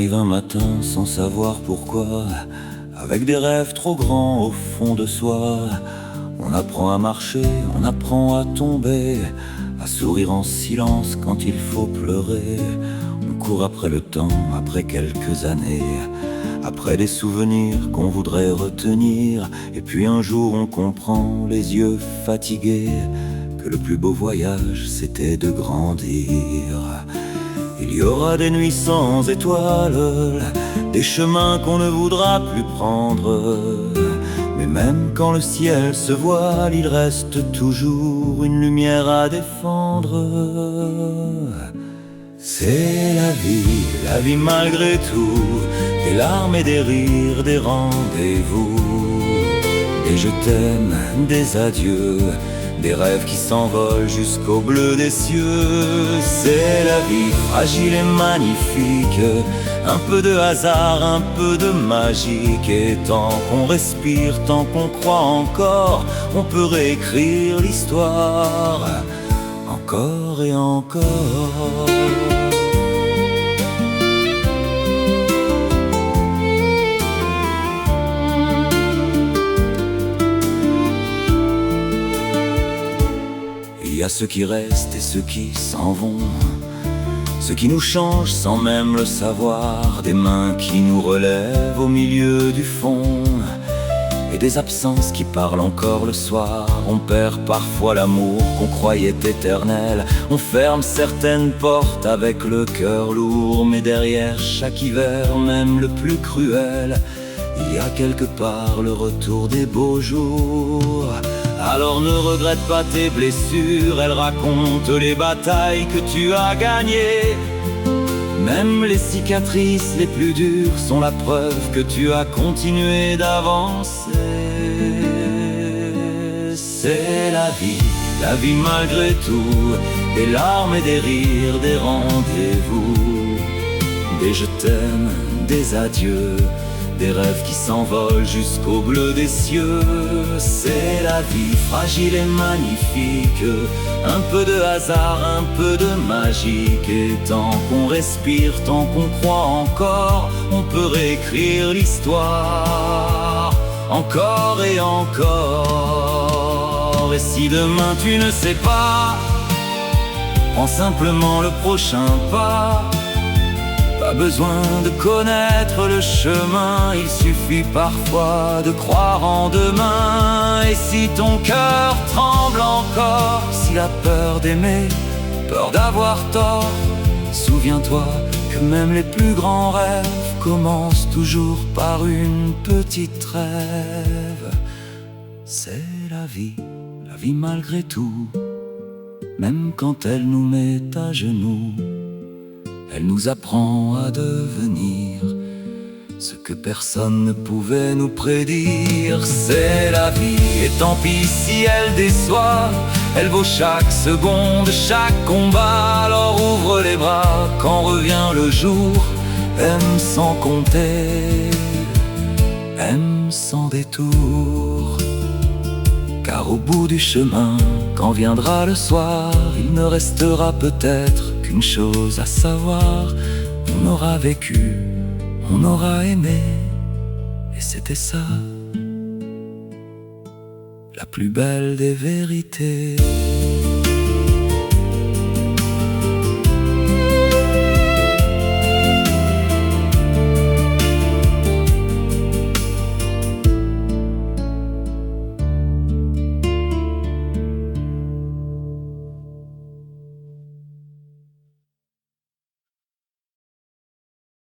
arrive un matin sans savoir pourquoi, avec des rêves trop grands au fond de soi. On apprend à marcher, on apprend à tomber, à sourire en silence quand il faut pleurer. On court après le temps, après quelques années, après des souvenirs qu'on voudrait retenir. Et puis un jour on comprend, les yeux fatigués, que le plus beau voyage c'était de grandir. Il y aura des nuits sans étoiles, des chemins qu'on ne voudra plus prendre. Mais même quand le ciel se voile, il reste toujours une lumière à défendre. C'est la vie malgré tout, des larmes et des rires, des rendez-vous, des je t'aime, des adieux, des rêves qui s'envolent jusqu'au bleu des cieux. C'est la vie fragile et magnifique, un peu de hasard, un peu de magique. Et tant qu'on respire, tant qu'on croit encore, on peut réécrire l'histoire encore et encore. Il y a ceux qui restent et ceux qui s'en vont, ceux qui nous changent sans même le savoir, des mains qui nous relèvent au milieu du fond, et des absences qui parlent encore le soir. On perd parfois l'amour qu'on croyait éternel, on ferme certaines portes avec le cœur lourd. Mais derrière chaque hiver, même le plus cruel, il y a quelque part le retour des beaux jours. Alors ne regrette pas tes blessures, elles racontent les batailles que tu as gagnées. Même les cicatrices les plus dures sont la preuve que tu as continué d'avancer. C'est la vie malgré tout, des larmes et des rires, des rendez-vous, des je t'aime, des adieux, des rêves qui s'envolent jusqu'au bleu des cieux. C'est la vie fragile et magnifique, un peu de hasard, un peu de magique. Et tant qu'on respire, tant qu'on croit encore, on peut réécrire l'histoire encore et encore. Et si demain tu ne sais pas, prends simplement le prochain pas. Pas besoin de connaître le chemin, il suffit parfois de croire en demain. Et si ton cœur tremble encore, si la peur d'aimer, peur d'avoir tort, souviens-toi que même les plus grands rêves commencent toujours par une petite trêve. C'est la vie malgré tout, même quand elle nous met à genoux. Elle nous apprend à devenir ce que personne ne pouvait nous prédire. C'est la vie, et tant pis si elle déçoit, elle vaut chaque seconde, chaque combat. Alors ouvre les bras quand revient le jour, aime sans compter, aime sans détour. Car au bout du chemin, quand viendra le soir, il ne restera peut-être qu'une chose à savoir: on aura vécu, on aura aimé, et c'était ça, la plus belle des vérités.